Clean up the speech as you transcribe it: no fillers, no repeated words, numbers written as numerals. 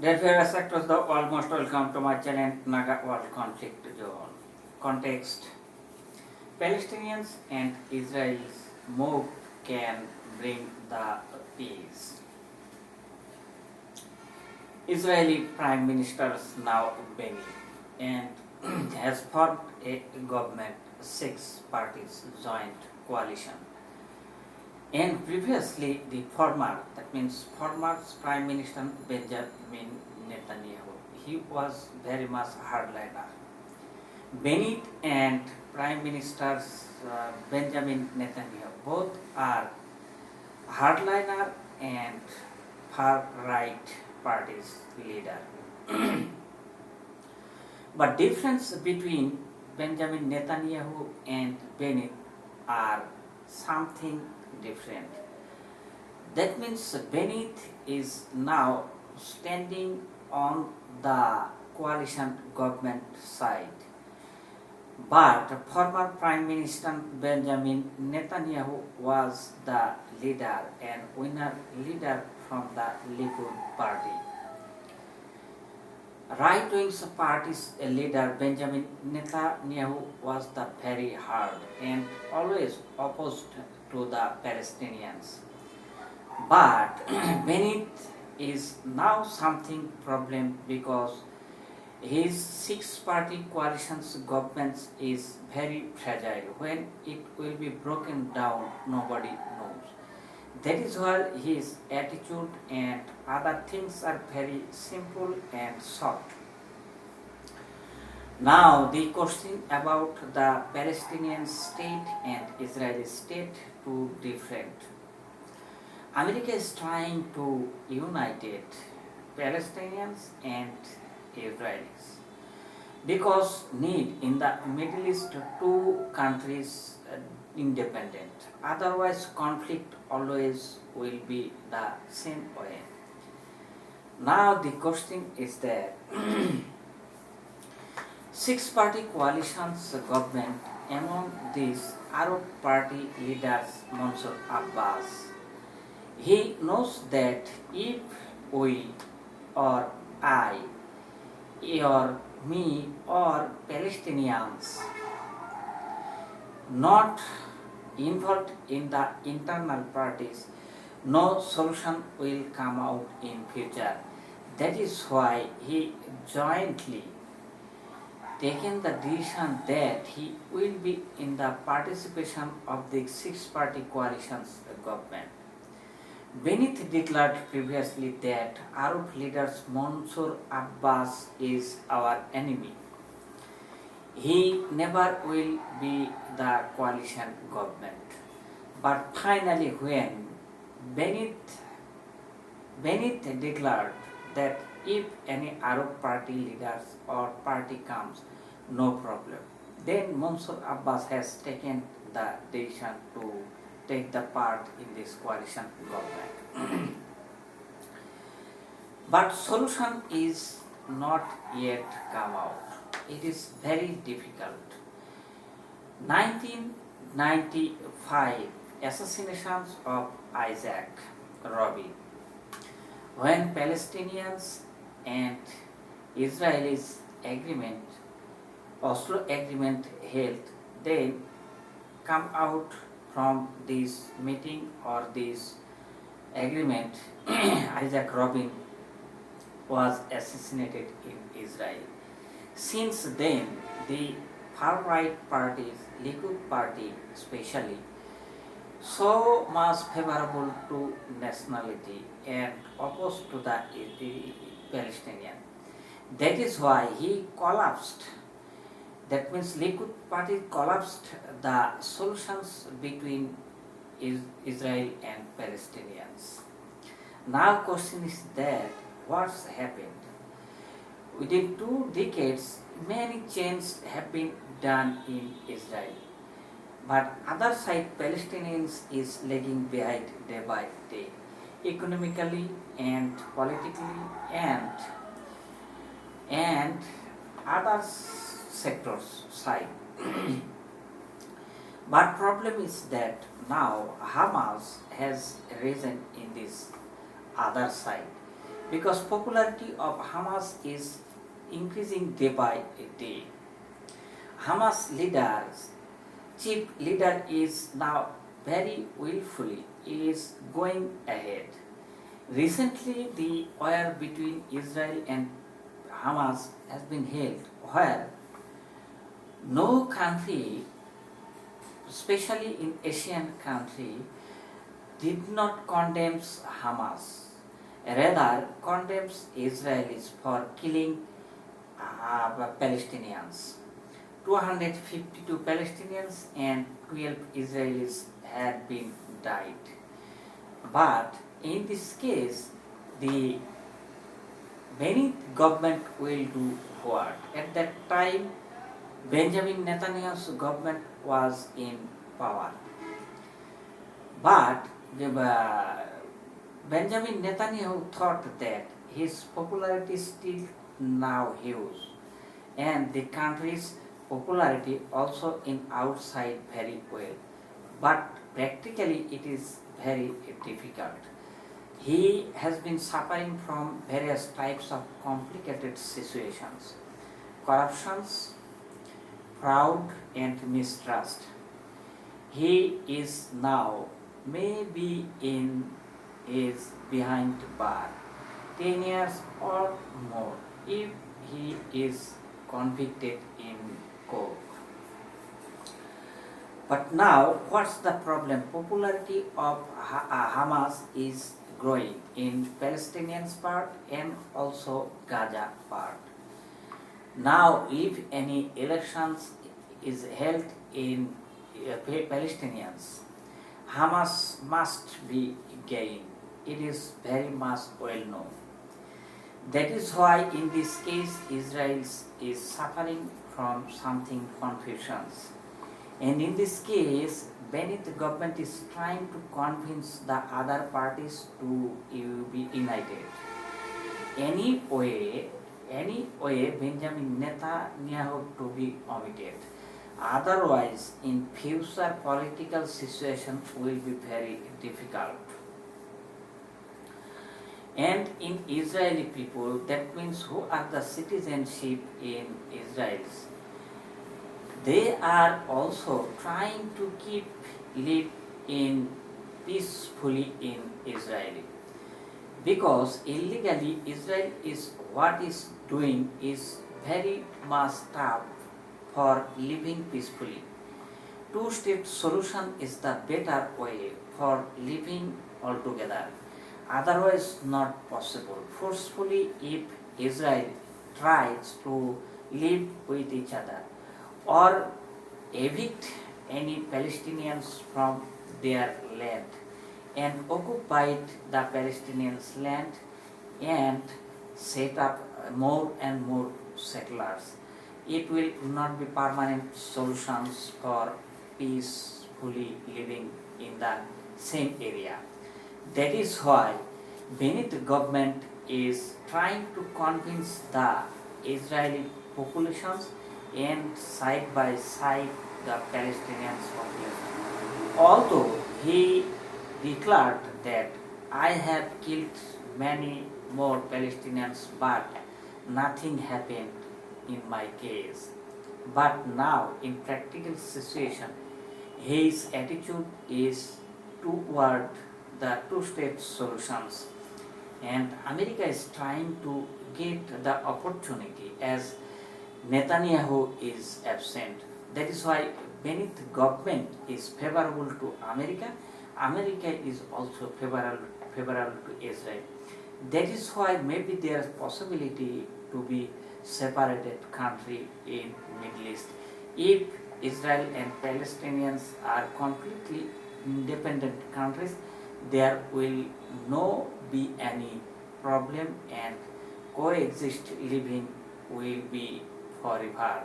Dear viewers across the world, most welcome to my channel NAGA World Conflict Zone. Context: Palestinians and Israel's move can bring the peace. Israeli Prime Minister now Benny and has formed a government, six parties joint coalition. And previously, that means former Prime Minister Benjamin Netanyahu, he was very much hardliner. Bennett and Prime Minister Benjamin Netanyahu both are hardliner and far-right parties leader. But difference between Benjamin Netanyahu and Bennett are something different. That means Bennett is now standing on the coalition government side. But former Prime Minister Benjamin Netanyahu was the leader and winner leader from the Likud party. Right-wing party's leader Benjamin Netanyahu was the very hard and always opposed to the Palestinians. But Bennett is now something problem because his six-party coalition's government is very fragile. When it will be broken down, nobody knows. That is why his attitude and other things are very simple and soft. Now the question about the Palestinian state and Israeli state, two different. America is trying to unite Palestinians and Israelis because need in the Middle East two countries independent. Otherwise conflict always will be the same way. Now the question is that six-party coalition's government, among these Arab party leaders Mansour Abbas, he knows that if we or I or me or Palestinians not involved in the internal parties, no solution will come out in future. That is why he jointly taken the decision that he will be in the participation of the six-party coalition's government. Bennett declared previously that Arab leaders Mansour Abbas is our enemy. He never will be the coalition government. But finally when Bennett declared that if any Arab party leaders or party comes, no problem. Then Mansour Abbas has taken the decision to take the part in this coalition government. But solution is not yet come out. It is very difficult. 1995 assassinations of Isaac Rabin. When Palestinians and Israelis agreement, Oslo agreement held, then come out from this meeting or this agreement, Isaac Rabin was assassinated in Israel. Since then, the far-right parties, Likud party especially, so much favorable to nationality and opposed to the Palestinian. That is why he collapsed. That means Likud party collapsed the solutions between Israel and Palestinians. Now question is that what's happened? Within 2 decades, many changes have been done in Israel. But other side, Palestinians is lagging behind day by day, economically and politically and other sectors side. But problem is that now Hamas has risen in this other side. because popularity of Hamas is increasing day by day. Hamas chief leader is now very willfully is going ahead. Recently, the war between Israel and Hamas has been held where no country, especially in Asian country, did not condemn Hamas, rather condemns Israelis for killing Palestinians. 252 Palestinians and 12 Israelis had been died. But in this case, the Benin government will do what? At that time, Benjamin Netanyahu's government was in power. But Benjamin Netanyahu thought that his popularity is still now huge, and the country's popularity also in outside very well. But practically it is very difficult. He has been suffering from various types of complicated situations, corruptions, fraud and mistrust. He is now maybe is behind bar 10 years or more if he is convicted in court. But now, what's the problem? Popularity of Hamas is growing in Palestinians part and also Gaza part. Now, if any elections is held in Palestinians, Hamas must be gained. It is very much well known. That is why in this case Israel is suffering from something confusions. And in this case, Benin government is trying to convince the other parties to be united. Any way Benjamin Netanyahu to be omitted. Otherwise, in future political situation will be very difficult. And in Israeli people, that means who are the citizenship in Israel, they are also trying to live in peacefully in Israel. Because illegally Israel is what is doing is very much tough for living peacefully. Two-state solution is the better way for living altogether. Otherwise not possible. Forcefully if Israel tries to live with each other or evict any Palestinians from their land and occupied the Palestinians' land and set up more and more settlers. It will not be permanent solutions for peacefully living in the same area. That is why Benin government is trying to convince the Israeli populations and side by side the Palestinians population. Although he declared that I have killed many more Palestinians, but nothing happened in my case. But now, in practical situation, his attitude is toward the two-state solutions, and America is trying to get the opportunity as Netanyahu is absent. That is why Benin government is favorable to America. America is also favorable to Israel. That is why maybe there is possibility to be separated country in Middle East. If Israel and Palestinians are completely independent countries, there will no be any problem and coexist living will be forever.